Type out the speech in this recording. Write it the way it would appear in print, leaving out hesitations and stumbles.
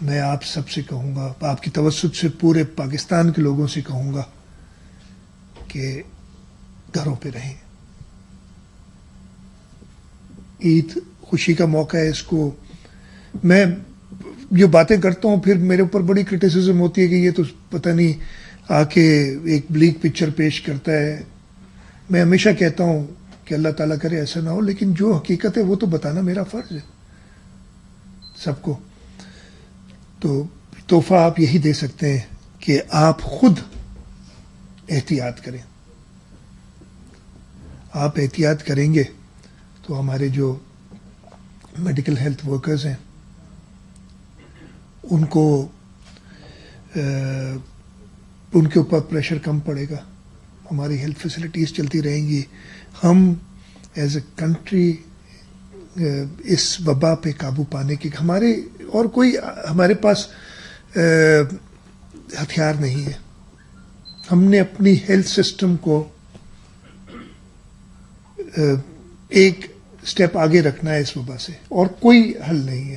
میں آپ سب سے کہوں گا, آپ کی توسط سے پورے پاکستان کے لوگوں سے کہوں گا کہ گھروں پہ رہیں. عید خوشی کا موقع ہے, اس کو میں جو باتیں کرتا ہوں پھر میرے اوپر بڑی کرٹیسزم ہوتی ہے کہ یہ تو پتہ نہیں آ کے ایک بلیک پکچر پیش کرتا ہے. میں ہمیشہ کہتا ہوں کہ اللہ تعالیٰ کرے ایسا نہ ہو, لیکن جو حقیقت ہے وہ تو بتانا میرا فرض ہے سب کو. تو تحفہ آپ یہی دے سکتے ہیں کہ آپ خود احتیاط کریں. آپ احتیاط کریں گے تو ہمارے جو میڈیکل ہیلتھ ورکرز ہیں ان کو ان کے اوپر پریشر کم پڑے گا, ہماری ہیلتھ فیسلٹیز چلتی رہیں گی. ہم ایز اے کنٹری اس وبا پہ قابو پانے کی ہمارے اور کوئی ہمارے پاس ہتھیار نہیں ہے. ہم نے اپنی ہیلتھ سسٹم کو ایک سٹیپ آگے رکھنا ہے اس وبا سے, اور کوئی حل نہیں ہے.